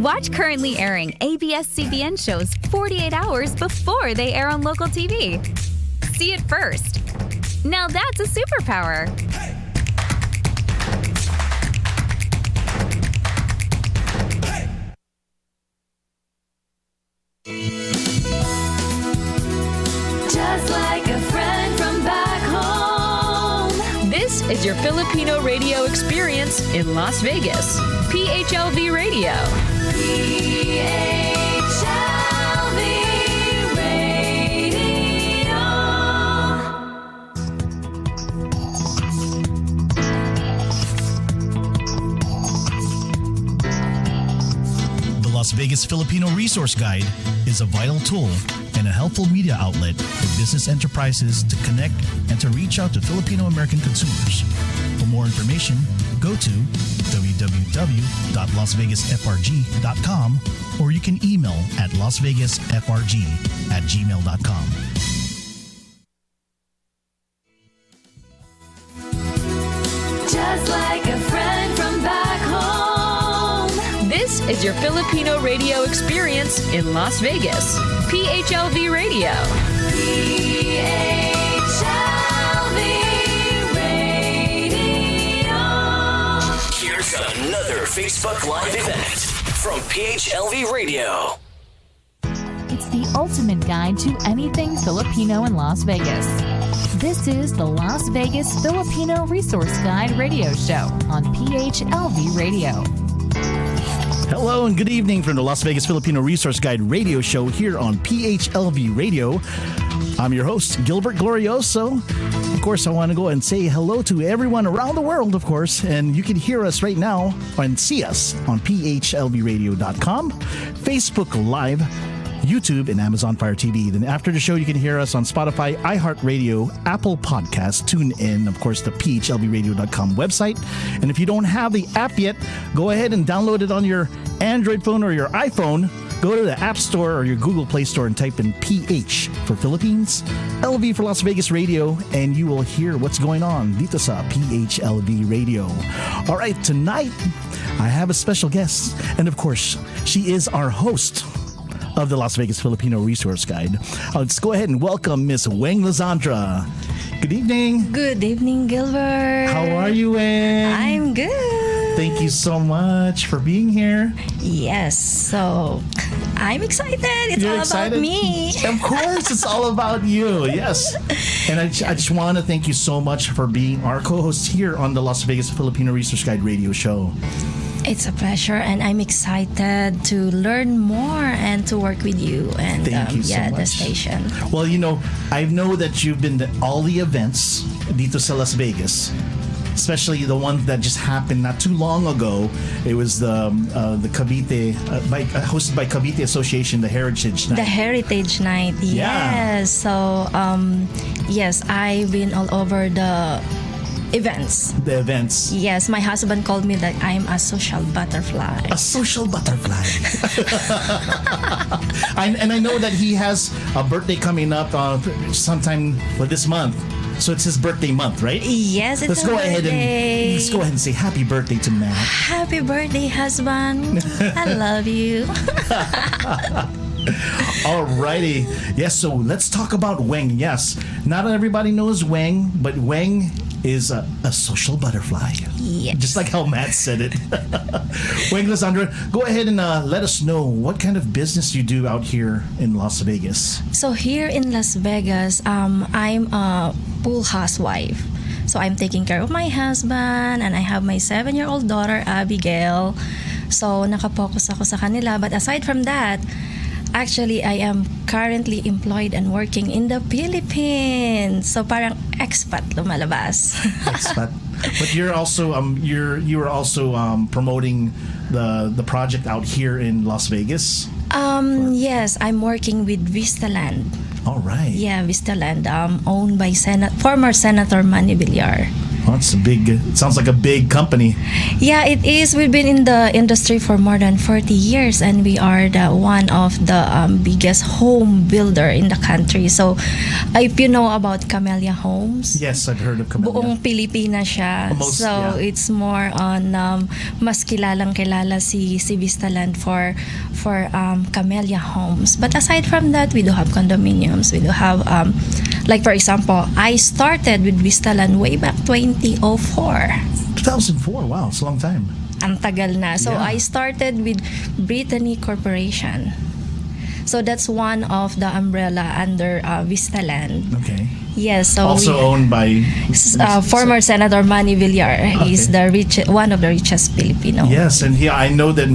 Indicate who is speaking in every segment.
Speaker 1: Watch currently airing ABS-CBN shows 48 hours before they air on local TV. See it first. Now that's a superpower.
Speaker 2: Just like a friend from back home.
Speaker 3: This is your Filipino radio experience in Las Vegas. PHLV Radio.
Speaker 2: PHLV Radio.
Speaker 4: The Las Vegas Filipino Resource Guide is a vital tool and a helpful media outlet for business enterprises to connect and to reach out to Filipino American consumers. For more information, go to www.lasvegasfrg.com or you can email at lasvegasfrg@gmail.com.
Speaker 2: Just like a friend from back home.
Speaker 3: This is your Filipino radio experience in Las Vegas. PHLV Radio.
Speaker 2: PHLV Radio.
Speaker 5: Here's another Facebook Live event from PHLV Radio.
Speaker 1: It's the ultimate guide to anything Filipino in Las Vegas. This is the Las Vegas Filipino Resource Guide radio show on PHLV Radio.
Speaker 4: Hello and good evening from the Las Vegas Filipino Resource Guide radio show here on PHLV Radio. I'm your host, Gilbert Glorioso. Of course, I want to go and say hello to everyone around the world, of course, and you can hear us right now and see us on phlvradio.com, Facebook Live, YouTube, and Amazon Fire TV. Then after the show, you can hear us on Spotify, iHeartRadio, Apple Podcasts, TuneIn, of course, the phlvradio.com website. And if you don't have the app yet, go ahead and download it on your Android phone or your iPhone. Go to the App Store or your Google Play Store and type in PH for Philippines, LV for Las Vegas Radio, and you will hear what's going on dito sa PHLV Radio. All right, tonight, I have a special guest. And of course, she is our host of the Las Vegas Filipino Resource Guide. Let's go ahead and welcome Miss Wheng Lassandra. Good evening.
Speaker 6: Good evening, Gilbert.
Speaker 4: How are you, Wheng?
Speaker 6: I'm good.
Speaker 4: Thank you so much for being here.
Speaker 6: Yes, so I'm excited. It's
Speaker 4: You're
Speaker 6: all
Speaker 4: excited?
Speaker 6: about me.
Speaker 4: Of course, it's all about you. Yes. And I just want to thank you so much for being our co-host here on the Las Vegas Filipino Resource Guide radio show.
Speaker 6: It's a pleasure, and I'm excited to learn more and to work with you and
Speaker 4: Thank you so
Speaker 6: the
Speaker 4: much.
Speaker 6: station.
Speaker 4: Well, you know, I know that you've been to all the events dito sa Las Vegas, especially the one that just happened not too long ago. It was the Cavite, hosted by Cavite Association, the Heritage Night.
Speaker 6: The Heritage Night,
Speaker 4: Yeah.
Speaker 6: yes. So, yes, I've been all over the events.
Speaker 4: The events.
Speaker 6: Yes, my husband called me that I'm a social butterfly.
Speaker 4: A social butterfly. And I know that he has a birthday coming up sometime for this month. So it's his birthday month, right?
Speaker 6: Yes, it's
Speaker 4: Let's
Speaker 6: his
Speaker 4: go ahead
Speaker 6: birthday.
Speaker 4: and say happy birthday to Matt.
Speaker 6: Happy birthday, husband. I love you.
Speaker 4: Alrighty. Yes, so let's talk about Wheng. Yes, not everybody knows Wheng, but Wheng is a social butterfly.
Speaker 6: Yes.
Speaker 4: Just like how Matt said it. Wheng Lassandra, go ahead and let us know what kind of business you do out here in Las Vegas.
Speaker 6: So here in Las Vegas, I'm a pool housewife. So I'm taking care of my husband, and I have my 7-year-old daughter, Abigail. So nakapokus ako sa kanila. But aside from that, actually, I am currently employed and working in the Philippines. So parang expat lumalabas.
Speaker 4: Expat. But you're also you are also promoting the project out here in Las Vegas.
Speaker 6: Yes, I'm working with Vistaland.
Speaker 4: All right.
Speaker 6: Yeah, Vistaland, owned by former Senator Manny Villar.
Speaker 4: Well, it's a big. It sounds like a big company.
Speaker 6: Yeah, it is. We've been in the industry for more than 40 years, and we are the one of the biggest home builder in the country. So, if you know about Camellia Homes,
Speaker 4: Yes, I've heard of Camellia.
Speaker 6: buong Pilipinas siya.
Speaker 4: Almost,
Speaker 6: So,
Speaker 4: yeah.
Speaker 6: it's more on mas kilalang kilala si Vistaland for Camellia Homes. But aside from that, we do have condominiums. We do have like for example, I started with Vistaland way back 2004.
Speaker 4: 2004. Wow, it's a long time.
Speaker 6: Ang tagal na. So
Speaker 4: Yeah.
Speaker 6: I started with Brittany Corporation. So that's one of the umbrella under Vistaland.
Speaker 4: Okay.
Speaker 6: Yes. So
Speaker 4: Also owned by.
Speaker 6: former Senator Manny Villar. He's the one of the richest Filipino.
Speaker 4: Yes, and I know that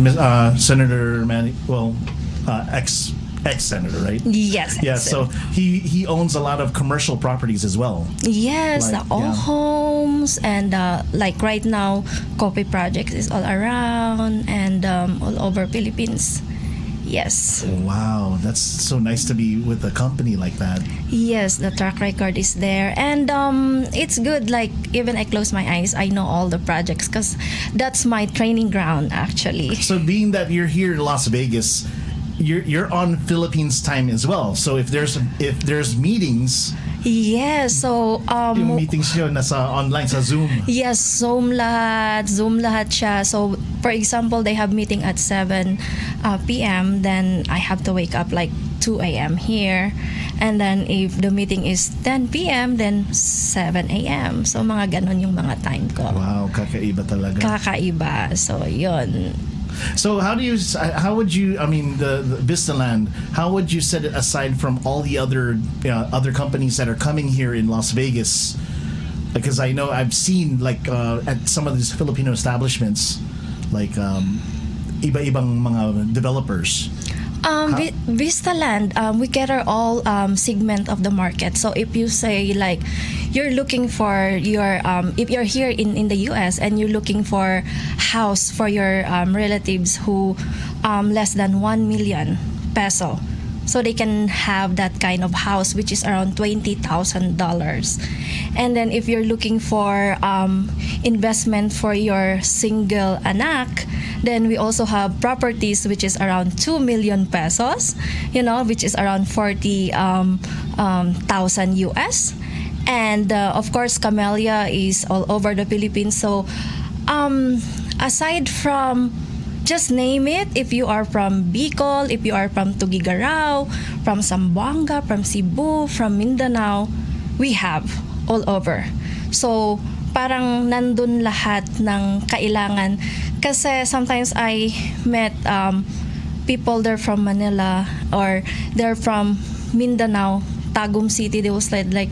Speaker 4: Senator Manny, ex-senator, right?
Speaker 6: Yes.
Speaker 4: Yeah, so he owns a lot of commercial properties as well.
Speaker 6: Yes,
Speaker 4: Like,
Speaker 6: the all
Speaker 4: yeah.
Speaker 6: homes and like right now, coffee projects is all around and all over Philippines. Yes.
Speaker 4: Wow, that's so nice to be with a company like that.
Speaker 6: Yes, the track record is there, and it's good. Like even I close my eyes, I know all the projects because that's my training ground actually.
Speaker 4: So being that you're here in Las Vegas, you're on Philippines time as well. So if there's meetings,
Speaker 6: Yes, so
Speaker 4: yung meetings yun nasa online sa Zoom.
Speaker 6: yes, Zoom lahat siya. So for example, they have meeting at 7 p.m. Then I have to wake up like 2 a.m. here. And then if the meeting is 10 p.m. then 7 a.m. So mga ganon yung mga time ko.
Speaker 4: Wow, kakaiba talaga.
Speaker 6: Kakaiba. So yun.
Speaker 4: So how would you, I mean, the Vistaland, how would you set it aside from all the other companies that are coming here in Las Vegas? Because I know I've seen like at some of these Filipino establishments, like iba-ibang mga developers.
Speaker 6: Vistaland, we cater all segment of the market. So if you say like you're looking for your if you're here in the US and you're looking for house for your relatives who less than 1 million peso, so they can have that kind of house which is around $20,000. And then if you're looking for investment for your single anak, then we also have properties which is around 2 million pesos, which is around 40,000 US. And of course, Camellia is all over the Philippines. So aside from, just name it, if you are from Bicol, if you are from Tuguegarao, from Zamboanga, from Cebu, from Mindanao, we have all over. So parang nandun lahat ng kailangan. Kasi sometimes I met people there from Manila or they're from Mindanao, Tagum City. They was like,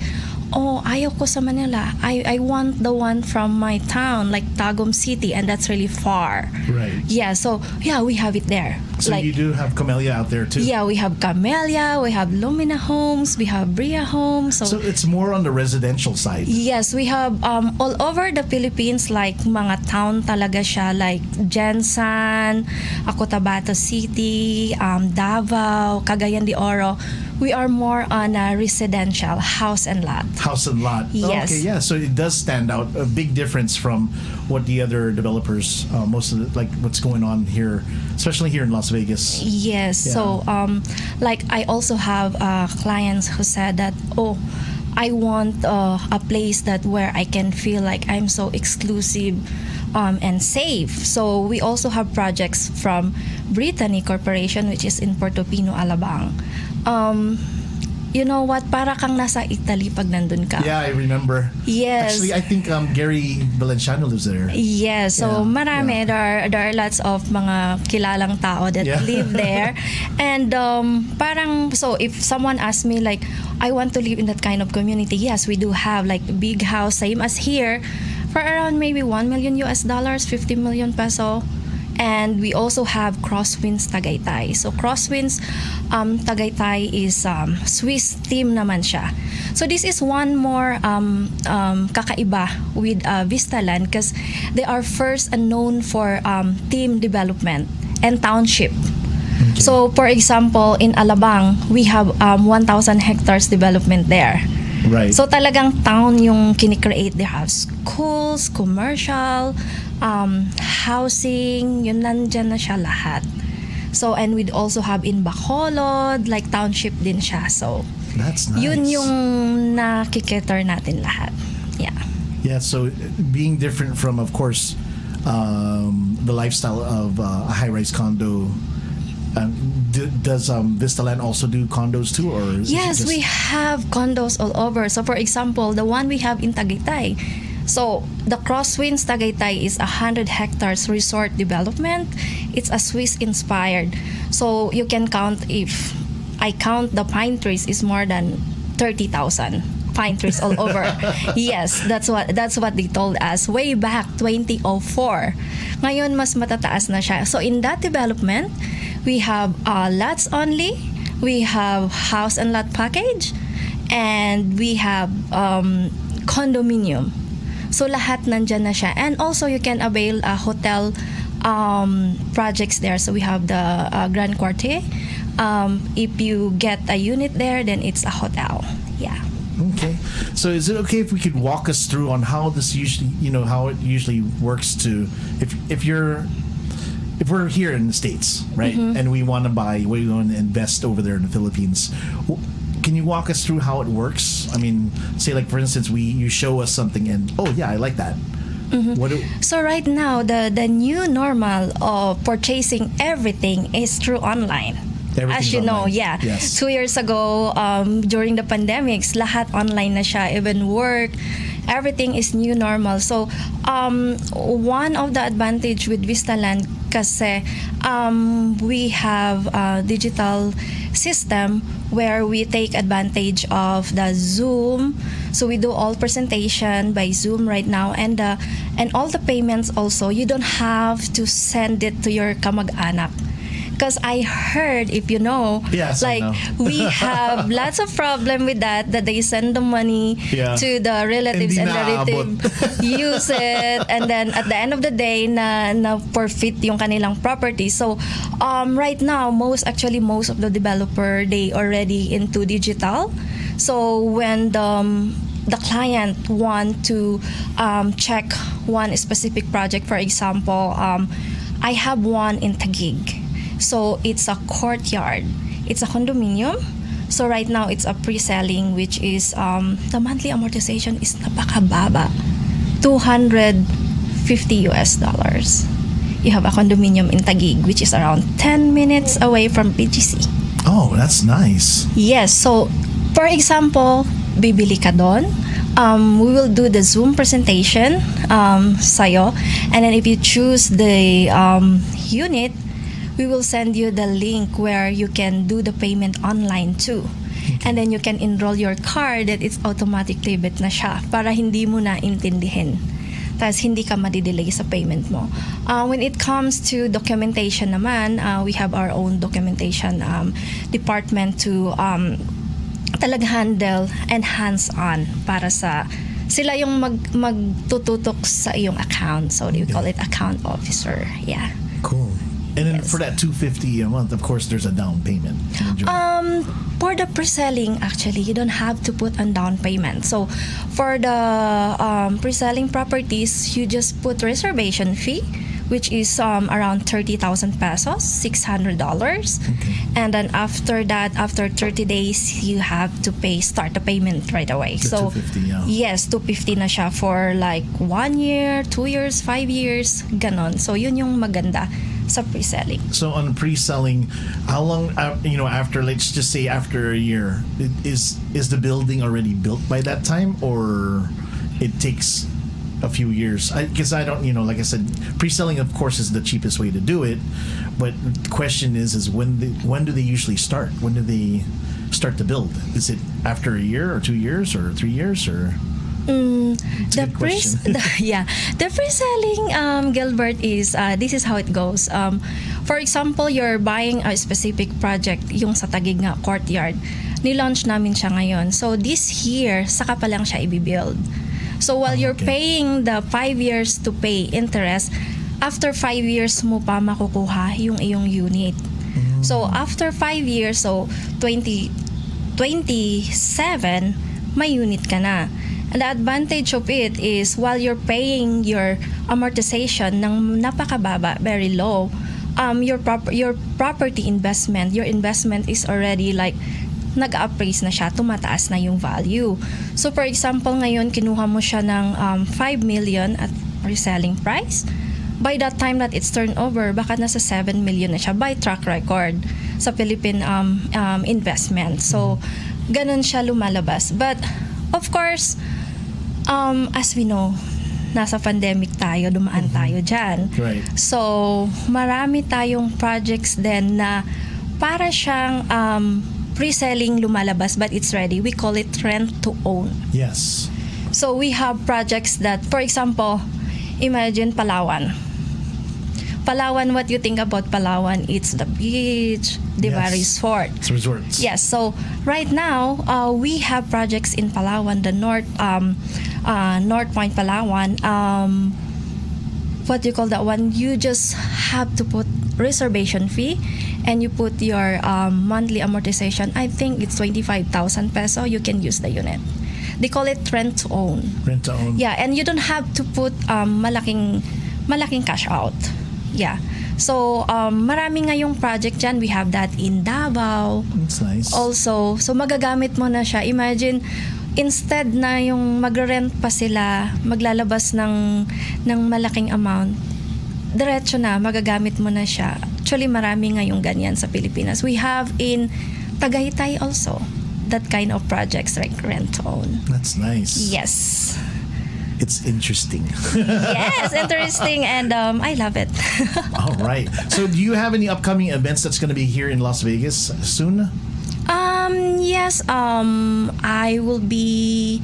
Speaker 6: oh, ayaw ko sa Manila. I want the one from my town, like Tagum City, and that's really far.
Speaker 4: Right.
Speaker 6: Yeah, so yeah, we have it there.
Speaker 4: So
Speaker 6: like,
Speaker 4: you do have Camellia out there too.
Speaker 6: yeah, we have Camellia, we have Lumina Homes, we have Bria Homes.
Speaker 4: So it's more on the residential side.
Speaker 6: Yes, we have all over the Philippines, like mga town talaga siya, like Jensan, Cotabato City, Davao, Cagayan de Oro. We are more on a residential house and lot.
Speaker 4: House and lot.
Speaker 6: Yes.
Speaker 4: Okay, yeah. So it does stand out. A big difference from what the other developers, most of the, like what's going on here, especially here in Las Vegas.
Speaker 6: Yes.
Speaker 4: Yeah.
Speaker 6: So, like I also have clients who said that, oh, I want a place that where I can feel like I'm so exclusive and safe. So we also have projects from Brittany Corporation, which is in Portofino, Alabang. You know what? Para kang nasa Italy pag nandun ka.
Speaker 4: Yeah, I remember.
Speaker 6: Yes.
Speaker 4: Actually, I think Gary Valenciano lives there.
Speaker 6: Yes, so
Speaker 4: Yeah,
Speaker 6: marami.
Speaker 4: yeah.
Speaker 6: There are lots of mga kilalang tao that
Speaker 4: Yeah.
Speaker 6: live there. And parang, so if someone asks me like, I want to live in that kind of community, yes, we do have like a big house, same as here, for around maybe 1 million US dollars, 50 million peso. And we also have Crosswinds Tagaytay. So Crosswinds Tagaytay is Swiss team naman siya. So this is one more kakaiba with Vistaland because they are first and known for team development and township.
Speaker 4: Okay.
Speaker 6: So for example, in Alabang, we have 1,000 hectares development there.
Speaker 4: Right.
Speaker 6: So talagang town yung kinikreate. They have schools, commercial, housing, yun nandyan na siya lahat. So, and we'd also have in Bacolod, like township din siya. So,
Speaker 4: That's nice.
Speaker 6: yun yung nakikiter natin lahat. Yeah.
Speaker 4: Yeah, so being different from, of course, the lifestyle of a high-rise condo, does Vistaland also do condos too, or is it
Speaker 6: Yes,
Speaker 4: just-
Speaker 6: we have condos all over. So, for example, the one we have in Tagaytay. So, the Crosswinds Tagaytay is 100 hectares resort development. It's a Swiss-inspired. So, you can count, if I count the pine trees, is more than 30,000 pine trees all over. Yes, that's what they told us way back 2004. Ngayon mas matataas na siya. So, in that development, we have lots only, we have house and lot package, and we have condominium. So lahat nandyan na siya. And also you can avail hotel projects there. So we have the Grand Quartier. If you get a unit there, then it's a hotel. Yeah.
Speaker 4: Okay. So is it okay if we could walk us through on how this usually, how it usually works to, if we're here in the States, right, and we want to invest over there in the Philippines, can you walk us through how it works? I mean, say like for instance, you show us something and oh yeah, I like that.
Speaker 6: So right now, the new normal of purchasing everything is through online.
Speaker 4: Everything's
Speaker 6: As you know,
Speaker 4: online.
Speaker 6: yeah.
Speaker 4: Yes.
Speaker 6: 2 years ago, during the pandemics, lahat online na siya, even work, everything is new normal. So, one of the advantage with Vistaland kasi we have a digital system where we take advantage of the Zoom. So we do all presentation by Zoom right now, and all the payments also, you don't have to send it to your kamag-anak. Because I heard, if you know,
Speaker 4: Yes, I
Speaker 6: like
Speaker 4: know.
Speaker 6: we have lots of problem with that they send the money
Speaker 4: Yeah.
Speaker 6: to the relatives,
Speaker 4: Hindi
Speaker 6: and the
Speaker 4: naaabot.
Speaker 6: relative use it, and then at the end of the day na forfeit yung kanilang property. So right now most of the developer, they already into digital. So when the client want to check one specific project, for example, I have one in Taguig. So it's a courtyard. It's a condominium. So right now it's a pre-selling, which is the monthly amortization is napakababa, $250. You have a condominium in Taguig, which is around 10 minutes away from PGC.
Speaker 4: Oh, that's nice.
Speaker 6: Yes. So, for example, bibili ka doon. We will do the Zoom presentation sa'yo. And then if you choose the unit, we will send you the link where you can do the payment online too. And then you can enroll your card that it's automatic debit na siya para hindi mo na intindihin. Tapos hindi ka madidelay sa payment mo. When it comes to documentation naman, we have our own documentation department to talaga handle and hands-on para sa sila yung magtututok sa iyong account. So we call it account officer. Yeah.
Speaker 4: Cool. And then
Speaker 6: Yes.
Speaker 4: for that $250 a month, of course, there's a down payment.
Speaker 6: For the pre-selling, actually, you don't have to put on down payment. So, for the pre-selling properties, you just put reservation fee, which is around 30,000 pesos, $600. And then after that, after 30 days, you have to start the payment right away.
Speaker 4: The
Speaker 6: So,
Speaker 4: $250, yeah.
Speaker 6: yes, $250 na siya for like 1 year, 2 years, 5 years, ganon. So, yun yung maganda sa pre-selling.
Speaker 4: So on pre-selling, how long, after, let's just say after a year, is the building already built by that time, or it takes a few years? Because I don't, like I said, pre-selling of course is the cheapest way to do it, but the question is when do they usually start? When do they start to build? Is it after a year or 2 years or 3 years or?
Speaker 6: The
Speaker 4: good question.
Speaker 6: The pre-selling, Gilbert, is this is how it goes. For example, you're buying a specific project, yung sa Taguig nga courtyard. Ni-launch namin siya ngayon. So this year, saka pa lang siya i-build. So while you're paying the 5 years to pay interest, after 5 years mo pa makukuha yung iyong unit. So after 5 years, so 2027, may unit ka na. And the advantage of it is while you're paying your amortization ng napakababa, very low, your property investment, your investment is already like nag-appraise na siya, tumataas na yung value. So for example, ngayon kinuha mo siya ng 5 million at reselling price. By that time that it's turned over, baka nasa 7 million na siya by track record sa Philippine investment. So ganun siya lumalabas. But of course, as we know, nasa pandemic tayo, dumaan tayo dyan.
Speaker 4: Right.
Speaker 6: So, marami tayong projects din na para siyang pre-selling lumalabas but it's ready. We call it rent to own.
Speaker 4: Yes.
Speaker 6: So, we have projects that, for example, imagine Palawan. Palawan, what you think about Palawan? It's the beach, diba, resort.
Speaker 4: It's resorts.
Speaker 6: Yes, so right now, we have projects in Palawan, the North Point Palawan. What do you call that one? You just have to put reservation fee and you put your monthly amortization. I think it's 25,000 peso. You can use the unit. They call it rent to own.
Speaker 4: Rent to own.
Speaker 6: Yeah, and you don't have to put malaking cash out. Yeah. So, marami ngayong project dyan. We have that in Davao.
Speaker 4: That's nice.
Speaker 6: Also, so magagamit mo na siya. Imagine, instead na yung magre-rent pa sila, maglalabas ng malaking amount, diretso na, magagamit mo na siya. Actually, marami ngayong ganyan sa Pilipinas. We have in Tagaytay also that kind of projects like rent to own.
Speaker 4: That's nice.
Speaker 6: Yes.
Speaker 4: It's interesting.
Speaker 6: Yes, interesting, and I love it.
Speaker 4: All right. So, do you have any upcoming events that's going to be here in Las Vegas soon?
Speaker 6: Yes. I will be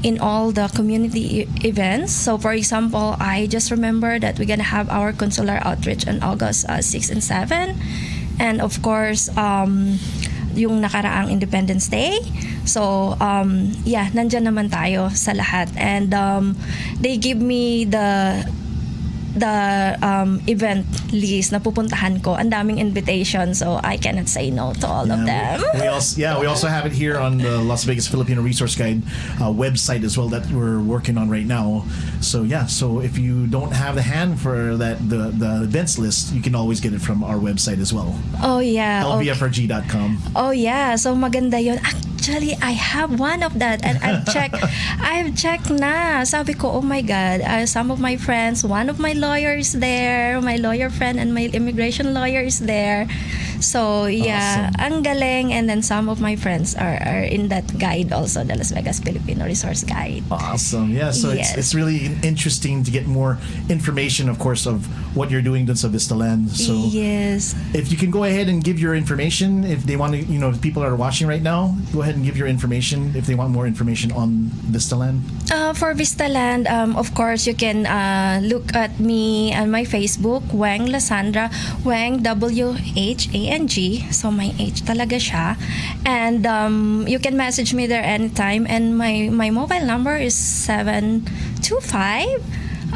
Speaker 6: in all the community events. So, for example, I just remember that we're gonna have our consular outreach on August 6 and 7, and of course, yung nakaraang Independence Day. So, yeah, nandyan naman tayo sa lahat. And they give me the event list na pupuntahan ko. Ang daming invitation, so I cannot say no to all of them.
Speaker 4: We also have it here on the Las Vegas Filipino Resource Guide website as well that we're working on right now. So so if you don't have the hand for the events list, you can always get it from our website as well.
Speaker 6: Oh yeah.
Speaker 4: lvfrg.com.
Speaker 6: Oh yeah, so maganda yun. Actually, I have one of that and I've checked na. Sabi ko, oh my God, some of my friends, one of my lawyers there, my lawyer friend and my immigration lawyer is there. So yeah,
Speaker 4: awesome.
Speaker 6: Ang galing. And then some of my friends are in that guide also, the Las Vegas Filipino Resource Guide.
Speaker 4: Awesome. Yeah, so
Speaker 6: Yes.
Speaker 4: it's really interesting to get more information, of course, of what you're doing dun sa Vistaland. So
Speaker 6: Yes.
Speaker 4: if you can go ahead and give your information, if they want to, if people are watching right now, go ahead and give your information if they want more information on Vistaland.
Speaker 6: For Vistaland, of course, you can look at me on my Facebook, Wheng Lassandra, Wheng, W-H-A-N-G, so my H talaga siya. And you can message me there anytime. And my mobile number is 725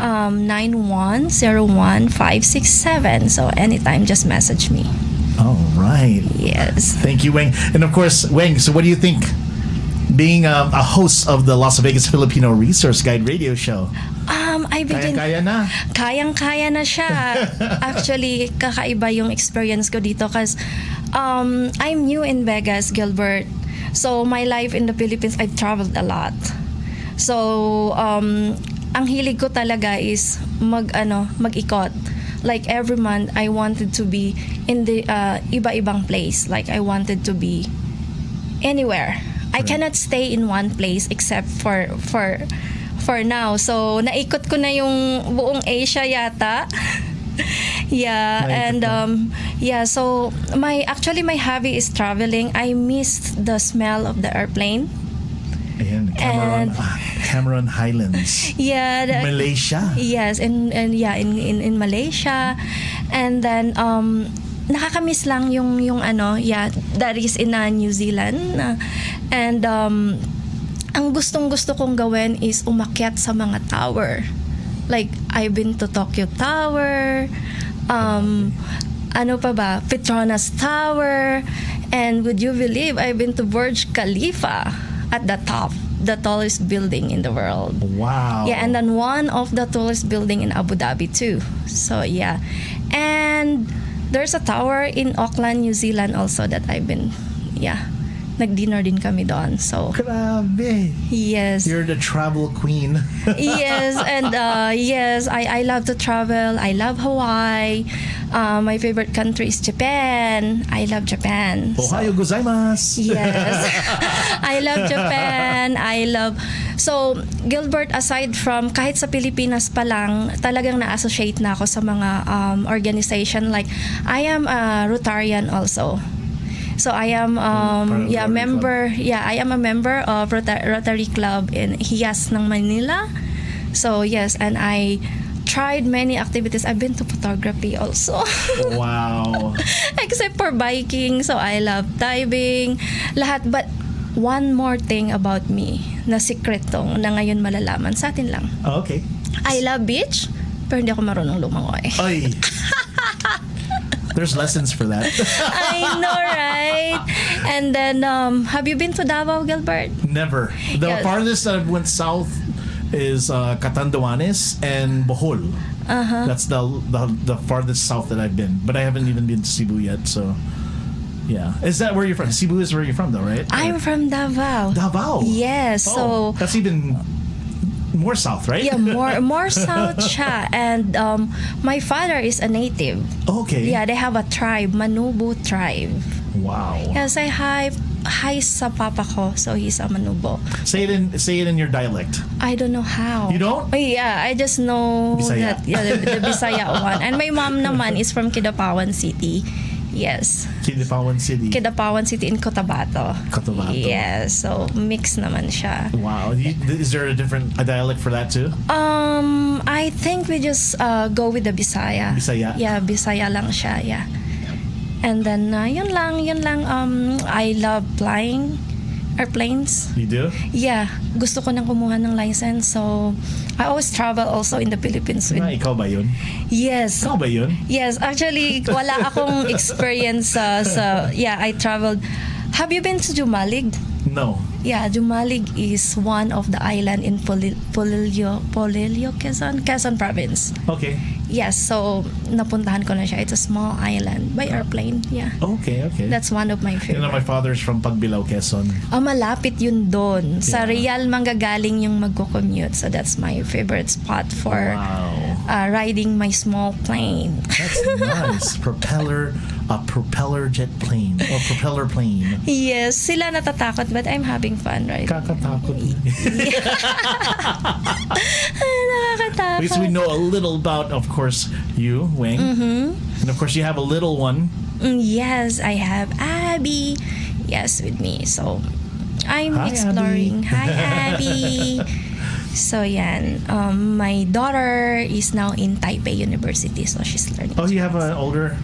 Speaker 6: 9101567. So anytime, just message me.
Speaker 4: All right.
Speaker 6: Yes.
Speaker 4: Thank you, Weng. And of course, Weng, so what do you think being a host of the Las Vegas Filipino Resource Guide radio show?
Speaker 6: I begin...
Speaker 4: Kaya na.
Speaker 6: Kayang-kaya na siya. Actually, kakaiba yung experience ko dito kasi I'm new in Vegas, Gilbert. So, my life in the Philippines, I've traveled a lot. So, ang hilig ko talaga is mag-ikot. Like every month, I wanted to be in the iba-ibang place. Like I wanted to be anywhere. I cannot stay in one place except for now. So naikot ko na yung buong Asia yata. Yeah, and so my hobby is traveling. I missed the smell of the airplane.
Speaker 4: Ayan, Cameron Highlands.
Speaker 6: Yeah,
Speaker 4: Malaysia.
Speaker 6: Yes, in Malaysia. And then nakakamiss lang yung that is in New Zealand. And ang gustong-gusto kong gawin is umakyat sa mga tower. Like I've been to Tokyo Tower, Petronas Tower, and would you believe I've been to Burj Khalifa at the top. the tallest building in the world.
Speaker 4: Wow.
Speaker 6: Yeah, and then one of the tallest building in Abu Dhabi too. So yeah, and there's a tower in Auckland, New Zealand also that I've been, nag-dinner din kami doon. So
Speaker 4: Grabe.
Speaker 6: yes.
Speaker 4: You're the travel queen.
Speaker 6: Yes, and yes, I love to travel. I love Hawaii. My favorite country is Japan. I love Japan.
Speaker 4: Ohayo gozaimasu.
Speaker 6: Yes. I love Japan. So, Gilbert, aside from kahit sa Pilipinas pa lang, talagang na-associate na ako sa mga organization. Like, I am a Rotarian also. So I am I am a member of Rotary Club in Hiyas ng Manila. So yes, and I tried many activities. I've been to photography also.
Speaker 4: Wow.
Speaker 6: Except for biking. So I love diving, lahat. But one more thing about me na sikretong na ngayon malalaman sa atin lang.
Speaker 4: Oh, okay.
Speaker 6: I love beach, pero hindi ako marunong lumangoy.
Speaker 4: Ay. There's lessons for that.
Speaker 6: I know, right? And then, have you been to Davao, Gilbert?
Speaker 4: Never. The
Speaker 6: Yes.
Speaker 4: farthest I went south is Catanduanes and Bohol. That's the farthest south that I've been. But I haven't even been to Cebu yet, so yeah. Is that where you're from? Cebu is where you're from though, right?
Speaker 6: I'm from Davao.
Speaker 4: Davao.
Speaker 6: Yes,
Speaker 4: Oh,
Speaker 6: so
Speaker 4: that's even more south, right?
Speaker 6: yeah, more south siya. And my father is a native.
Speaker 4: Okay.
Speaker 6: Yeah, they have a tribe, Manubo tribe.
Speaker 4: Wow.
Speaker 6: Yes, I hi sa papa ko, so he's a Manubo.
Speaker 4: Say it in your dialect.
Speaker 6: I don't know how.
Speaker 4: You don't?
Speaker 6: Oh, yeah, I just know
Speaker 4: Bisaya.
Speaker 6: that the Bisaya one. And my mom naman is from Kidapawan City. Yes.
Speaker 4: Kidapawan City.
Speaker 6: Kidapawan City in Cotabato.
Speaker 4: Cotabato.
Speaker 6: Yes, so mix naman siya.
Speaker 4: Wow. Is there a dialect for that too?
Speaker 6: I think we just go with the Bisaya.
Speaker 4: Bisaya?
Speaker 6: Yeah, Bisaya lang siya, yeah. And then, yun lang. I love flying airplanes.
Speaker 4: You do?
Speaker 6: Yeah, gusto ko nang kumuha ng license. So, I always travel also in the Philippines.
Speaker 4: Ikaw ba yun?
Speaker 6: Yes.
Speaker 4: Ikaw ba yun?
Speaker 6: Yes, actually, wala akong experience I traveled. Have you been to Jumalig?
Speaker 4: No.
Speaker 6: Yeah, Jumalig is one of the island in Polillo, Quezon province.
Speaker 4: Okay.
Speaker 6: Yes, so napuntahan ko na siya. It's a small island by airplane. Yeah.
Speaker 4: Okay.
Speaker 6: That's one of my
Speaker 4: You know,
Speaker 6: favorite.
Speaker 4: my father's from Pagbilao, Quezon.
Speaker 6: Malapit yun doon. Sa
Speaker 4: Yeah.
Speaker 6: Real manggagaling yung magko-commute. So that's my favorite spot for
Speaker 4: Wow.
Speaker 6: riding my small plane.
Speaker 4: That's nice. A propeller jet plane. Or propeller plane.
Speaker 6: Yes, sila natatakot but I'm having fun, right?
Speaker 4: Kakatakot.
Speaker 6: Nakakatakot.
Speaker 4: Because we know a little about, of course, you, Weng. And of course, you have a little one.
Speaker 6: Yes, I have Abby. Yes, with me. So, I'm
Speaker 4: Hi,
Speaker 6: exploring.
Speaker 4: Abby.
Speaker 6: Hi, Abby. So, yan. My daughter is now in Taipei University. So, she's learning.
Speaker 4: Oh, you have an older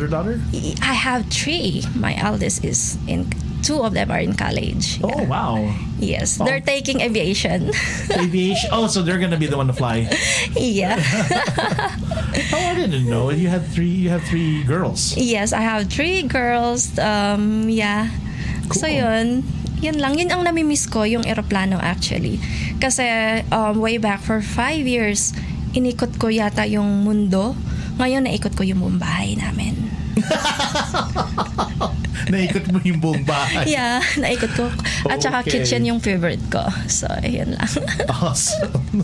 Speaker 4: daughter?
Speaker 6: I have 3. My eldest is in... 2 of them are in college.
Speaker 4: Oh, wow.
Speaker 6: Yes,
Speaker 4: Oh.
Speaker 6: they're taking aviation.
Speaker 4: Aviation. Oh, so they're gonna be the one to fly.
Speaker 6: Yeah.
Speaker 4: Oh, I didn't know you had 3. You have 3 girls.
Speaker 6: Yes, I have 3 girls. Yeah. So
Speaker 4: Cool.
Speaker 6: yun lang. Yun ang namimiss ko, yung eroplano actually. Kasi way back for 5 years, inikot ko yata yung mundo. Ngayon, naikot ko yung buong bahay namin.
Speaker 4: Naikot mo yung buong bahay.
Speaker 6: Yeah, naikot ko. At saka
Speaker 4: Okay.
Speaker 6: kitchen yung favorite ko. So, ayun lang.
Speaker 4: Awesome.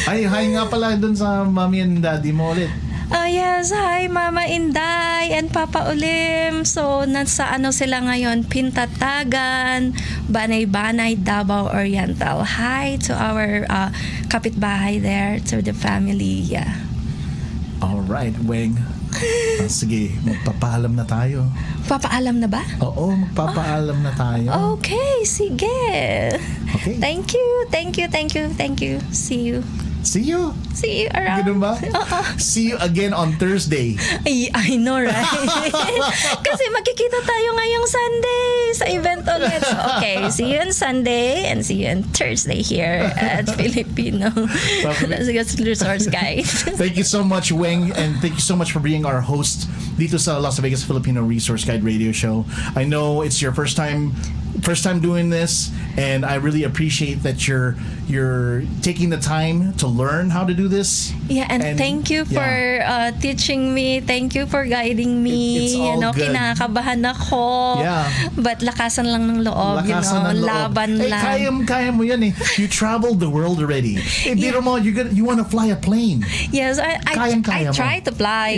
Speaker 4: Ay, hi nga pala dun sa mommy and daddy mo ulit.
Speaker 6: Oh yes, hi Mama Inday and Papa Ulim. So nasa sila ngayon, Pintatagan, Banay-Banay, Davao Oriental. Hi to our kapitbahay there, to the family. Yeah.
Speaker 4: All right, Weng. Sige, magpapaalam na tayo.
Speaker 6: Papaalam na ba?
Speaker 4: Oo, magpapaalam na tayo.
Speaker 6: Okay, sige.
Speaker 4: Okay.
Speaker 6: Thank you. See you around.
Speaker 4: Ganun ba? See you again on Thursday.
Speaker 6: I know, right? Kasi magkikita tayo ngayong Sunday sa event ulit. So, okay, see you on Sunday and see you on Thursday here at Filipino Resource Guide.
Speaker 4: Thank you so much, Weng, and thank you so much for being our host dito sa Las Vegas Filipino Resource Guide Radio Show. I know it's your first time first time doing this, and I really appreciate that you're taking the time to learn how to do this.
Speaker 6: Yeah, and thank you for teaching me. Thank you for guiding me.
Speaker 4: It's all good.
Speaker 6: Kinakabahan ako.
Speaker 4: Yeah.
Speaker 6: But lakasan lang ng loob,
Speaker 4: Lakasan ng loob.
Speaker 6: laban
Speaker 4: lang. Kaya mo yan eh. You traveled the world already. Biro mo, you want to fly a plane.
Speaker 6: Yes, I try to fly,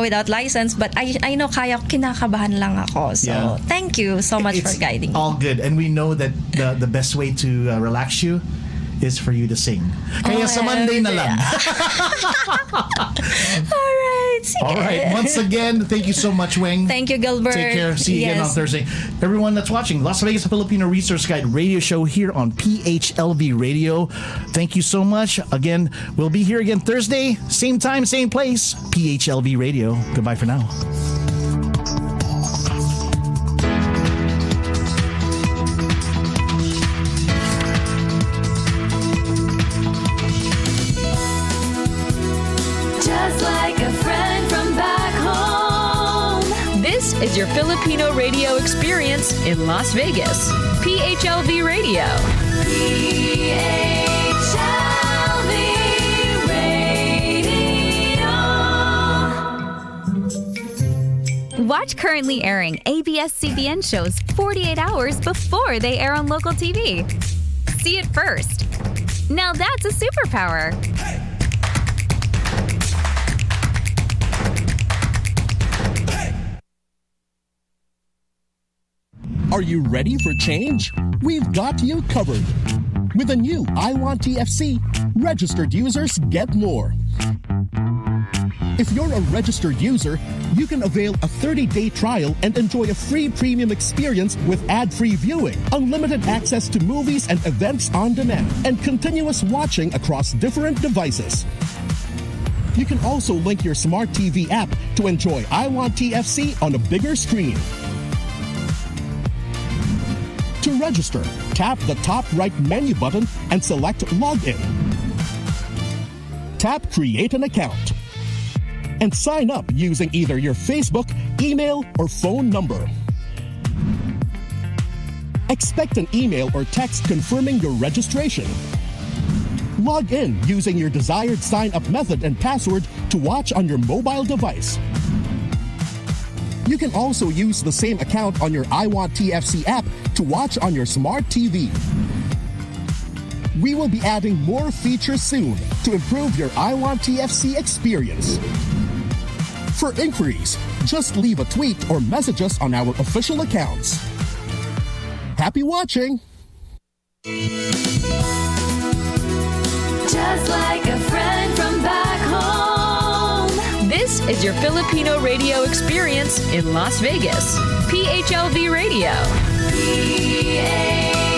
Speaker 6: without license, but I know kaya ko, kinakabahan lang ako. So, thank you so much for guiding me.
Speaker 4: All good. And we know that the best way to relax you is for you to sing. Kaya sa Monday na lang. All right. Once again, thank you so much, Wheng.
Speaker 6: Thank you, Gilbert.
Speaker 4: Take care. See you again on Thursday. Everyone that's watching, Las Vegas Filipino Resource Guide radio show here on PHLV Radio. Thank you so much. Again, we'll be here again Thursday, same time, same place, PHLV Radio. Goodbye for now.
Speaker 3: Is your Filipino radio experience in Las Vegas. PHLV Radio.
Speaker 2: PHLV Radio.
Speaker 7: Watch currently airing ABS-CBN shows 48 hours before they air on local TV. See it first. Now that's a superpower.
Speaker 8: Are you ready for change? We've got you covered. With the new I Want TFC, registered users get more. If you're a registered user, you can avail a 30-day trial and enjoy a free premium experience with ad-free viewing, unlimited access to movies and events on demand, and continuous watching across different devices. You can also link your smart TV app to enjoy I Want TFC on a bigger screen. To register, tap the top right menu button and select Login. Tap Create an Account. And sign up using either your Facebook, email, or phone number. Expect an email or text confirming your registration. Log in using your desired sign-up method and password to watch on your mobile device. You can also use the same account on your I Want TFC app to watch on your smart TV. We will be adding more features soon to improve your I Want TFC experience. For inquiries, just leave a tweet or message us on our official accounts. Happy watching!
Speaker 2: Just like a friend from back home.
Speaker 3: This is your Filipino radio experience in Las Vegas. PHLV Radio.
Speaker 2: PHLV.